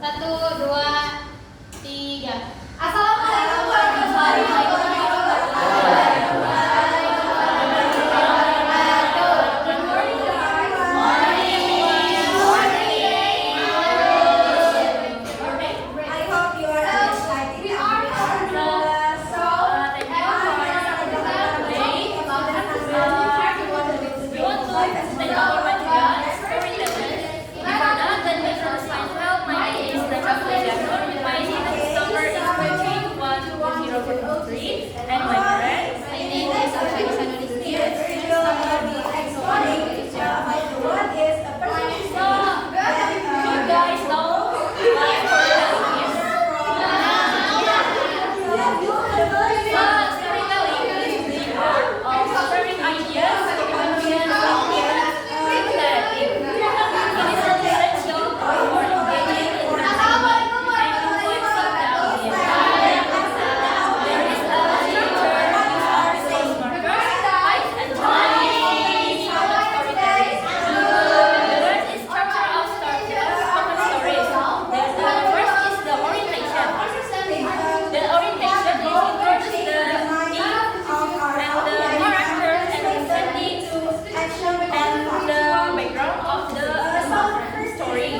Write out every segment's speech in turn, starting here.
1, 2, 3. Assalamualaikum warahmatullahi wabarakatuh. And my friends, My name is Annisa Nurizki. What is a person? so you guys know storytelling is the art of sharing ideas, emotions, and narrative. It is essential for engaging in understanding and influencing the audience. There is a structure of page markers, height, and storytelling. The first is structure of spoken stories. The first is the orientation. The orientation is introduce the theme and the characters and settings and the background of the story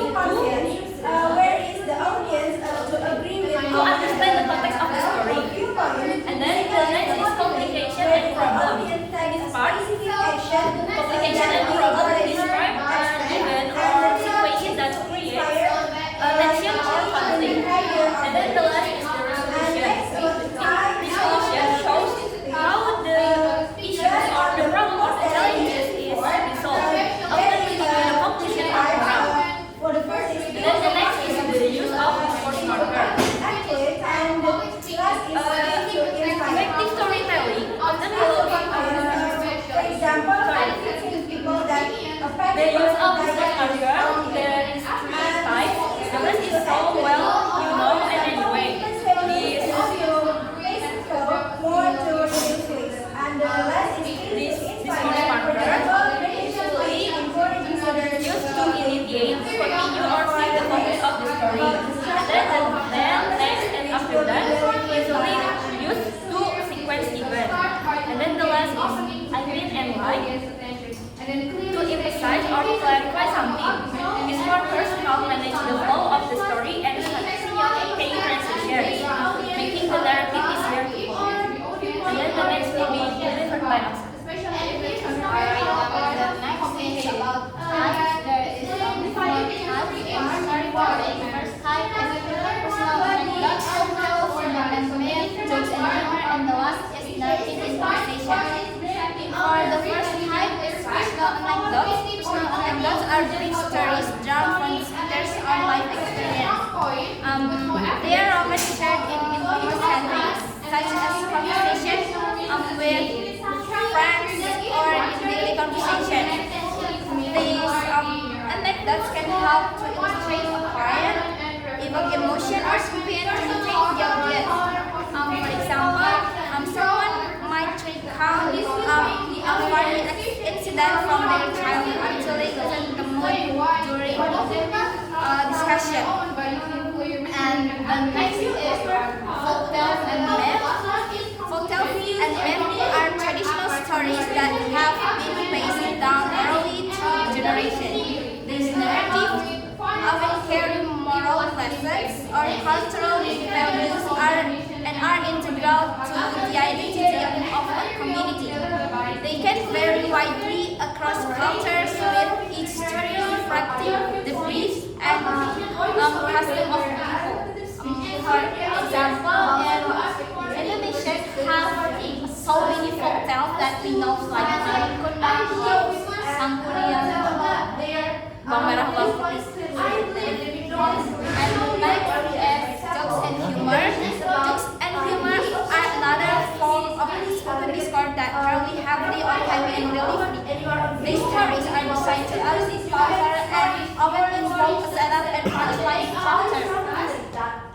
Where is the audience to agree with to understand the context of the story. And then the next is complication and problem. This part, complication and problem describe an event or situation that creates tension or conflict. And then the last is the resolution. Resolution shows how the issues or the problem or the challenges is resolved, often leading to the conclusion or outcome. And then the next is the use of discourse marker. Effective storytelling often follows the use of discourse marker. There is three types. The first is so well you know and anyway. This discourse marker usually used to initiate, continue, or set the focus of the story. Then next and after that, usually used to sequence event. And then the last is I mean and like to emphasize or clarify something. These markers help manage the flow of the story and facilitating transitions, making the narrative easier to follow. And then the next will be delivered by Afsha. Anecdotes are brief stories drawn from speakers or life experience. They are often shared in informal settings, such as conversation with friends or in daily conversation. These anecdotes can help to illustrate a point, evoke emotion, or simply entertain the audience. For example, someone might recount a funny incident from their childhood until they lighten the mood during discussion. And the next is folktales and myths. Folktales and myths are traditional stories that have been passed down orally through generations. These narratives often carry moral lessons or cultural values are integral to the identity of a community. They can vary widely across cultures, with each story reflecting the beliefs and custom of people. For example, Indonesia has so many folk tales that we know, like Kunang, Sangkuriang, Bawang Merah, Bawang Putih. And next is jokes and humor. Jokes and humor are another form of spoken discourse that rely heavily on timing and delivery. These stories are designed to elicit laughter and often involve a setup and punchline structure.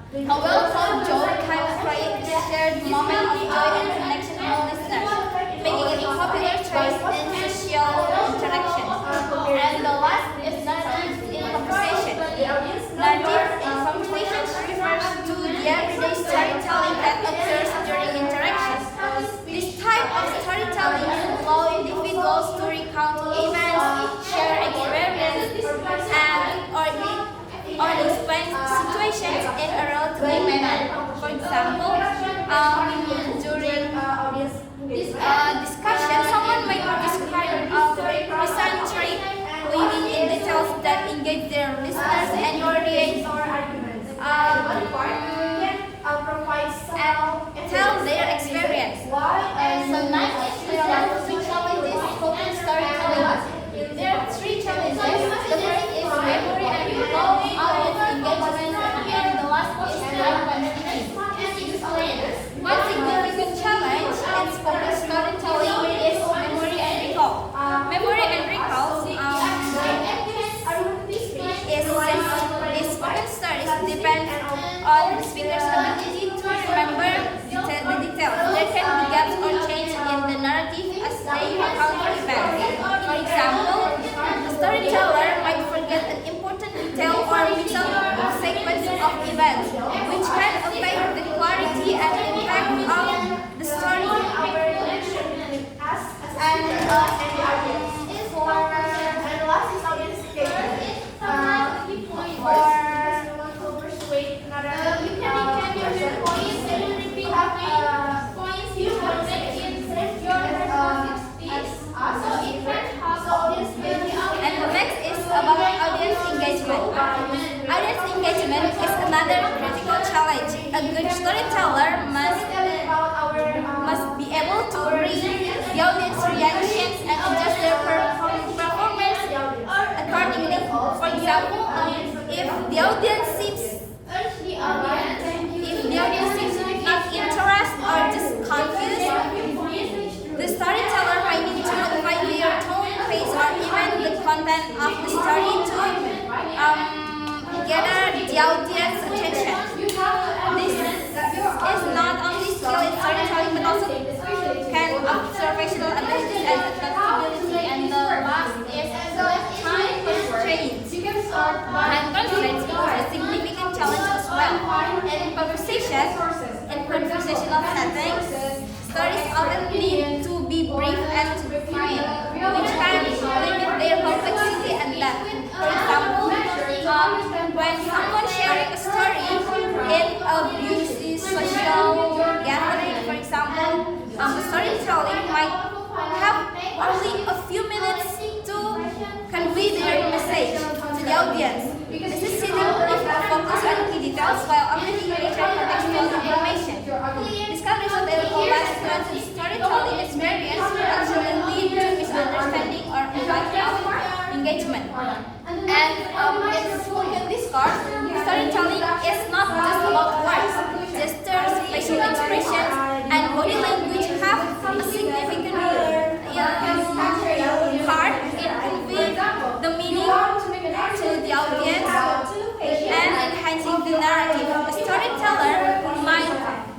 A well-told joke can create a shared moment of joy and connection among listeners, making it a popular choice in social interactions. And the last is narrative in conversation. Narrative in conversation explain situations in a relative manner. For example, during discussion, someone might describe a recent trip, leaving in details that engage their listeners and create tell their experience. So next is three challenges spoken storytelling. There are three challenges. The first is memory and recall, audience engagement, and the last is time management. One significant challenge in spoken storytelling is memory and recall. Memory and recall is spoken stories depend on the speaker's ability to remember the details. There can be gaps or change in the narrative as they encounter events. For example, the storyteller might forget an important detail or miss a sequence of events, which can affect the clarity and impact of the story. And the audience is for and the last is audience engagement. Persuade another person. Points and repeat points you have made in your speech. So audience engagement. And the next is about audience engagement. Audience engagement is another critical challenge. A good storyteller must be able to read the audience reactions and adjust their performance accordingly. For example, if the audience seems not interested or just confused, the storyteller might need to modify their tone, pace, or even the content of the story to gather the audience attention. This is not only skill in storytelling but also can observational abilities and adaptability. And the last is time constraints. Time constraints is a significant challenge as well. In conversational settings, stories often need to be brief and fluid, which can limit their complexity and depth. For example, when someone sharing a story in a busy social gathering, for example, storytelling might have only a few minutes to convey their message to the audience, necessitating focus on key details while omitting richer contextual information. This can result in a less fluent storytelling experience, potentially lead to misunderstanding or lack of engagement. And in spoken discourse, storytelling is not just about words. Gestures, facial expressions, and body language have a significant part in conveying the meaning to the audience and enhancing the narrative. A storyteller might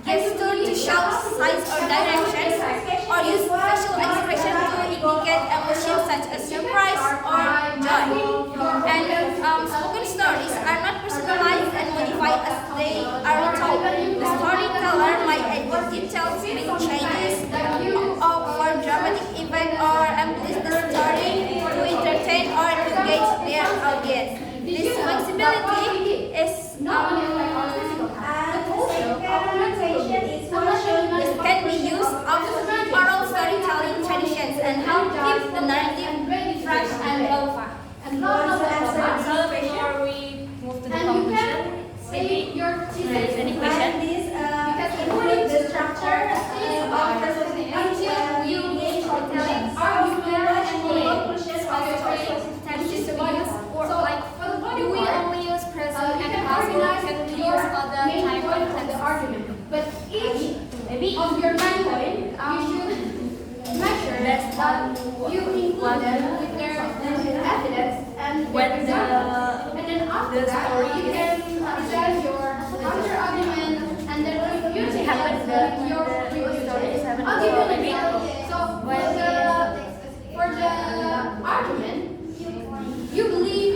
gesture to show signs or directions, or use facial expression to indicate emotions such as surprise or joy. And spoken stories are not personalized and modified as they are told. The storyteller might add details, make changes, for dramatic effect, or amplify the story to entertain or engage their audience. This flexibility is can be used of oral storytelling traditions and help keep the narrative fresh and relevant. Before we move to the conclusion, maybe there is any question? Because including the structure of the until you engage or telling are you and conclusions of your Tenses to be used for like do we only use present and past or can we use other time and the argument. But each of your 9 points, you should measure that you include them with their evidence and When then after the that story you can present your counter argument and then you can happen your stories happen I'll give you an maybe example. So for the argument, you believe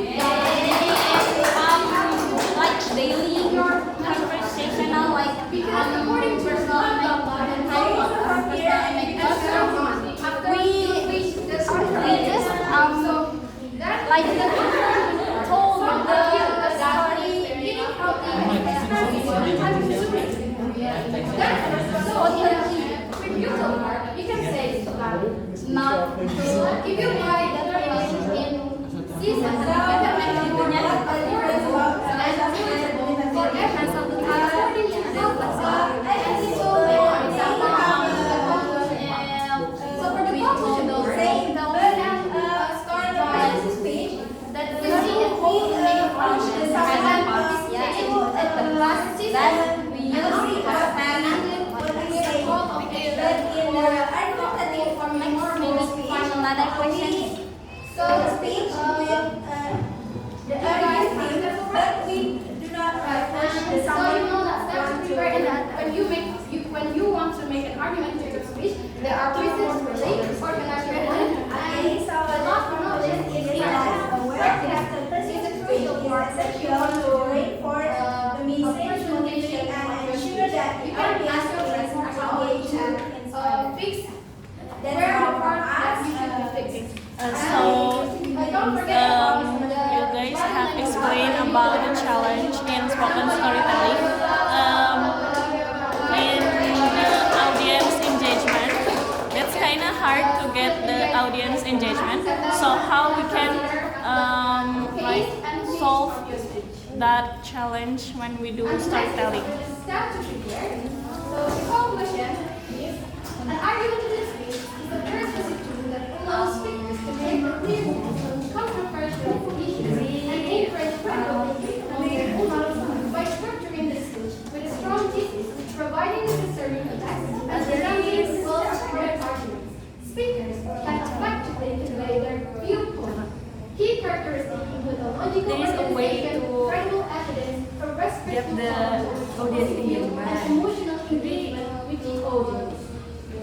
like daily conversational like because according to we just like told the story that we use find another question. So speech with the earliest thing, but we do not push the So you know that steps to prepare in that when you want to make an argumentative speech, there are reasons related to organize your argument. Okay, so the last one of this is that a word has the first crucial part that you want to reinforce the message, motivation, and ensure that the audience is engaged and Fix that's where all the from part that us. you should be fixing. Don't forget you guys have explained about the challenge in spoken storytelling. In the audience engagement, it's kind of hard to get the audience engagement. So how we can like solve that challenge when we do storytelling? Step to prepare. So the conclusion is an argumentative speech is a very specific tool that allows speakers to make clear points on controversial issues and encourage critical thinking on their own thoughts by structuring the speech with a strong thesis, providing necessary context and presenting well-spread arguments. Speakers can effectively convey their viewpoint. Key characteristics include a logical There is a way organization, to credible evidence, a respectful get the audience engagement. and emotional engagement with the audience.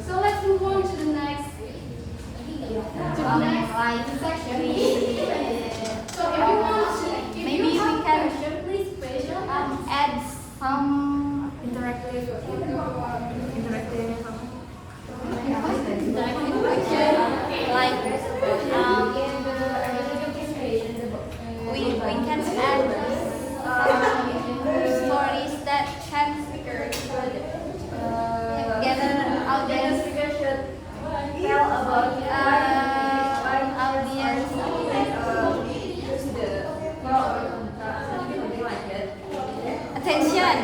So let's move on to the next section. So if you want to, if Maybe you have we can question, please question. add some Interactive. like we can add stories that can gather audience Tell about audience attention.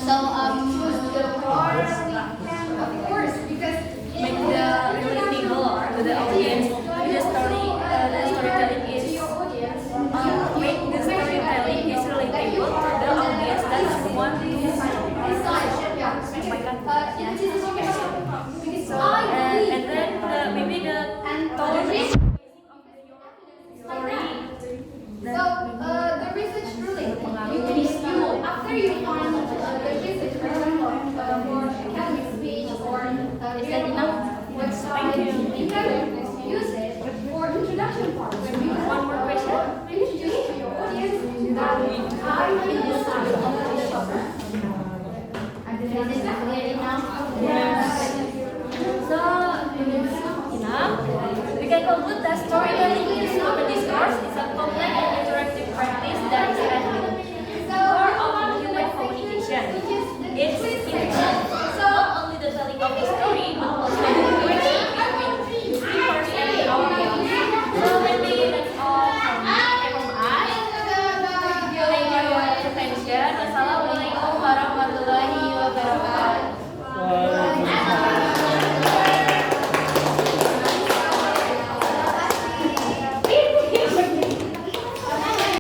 So Of course, because Make the relatable to the audience. The storytelling is make the storytelling is relatable to the audience that want to and then maybe the tone story. So the research ruling, after you find the research, for example, for academic speech or website, you can use it for introduction part. When you One more question. introduce to your audience how you decide on the topic. is it clear enough? So enough. We can conclude that storytelling is not a discourse. It's a complex and interactive practice that is at the core of human communication. It's not only the telling of the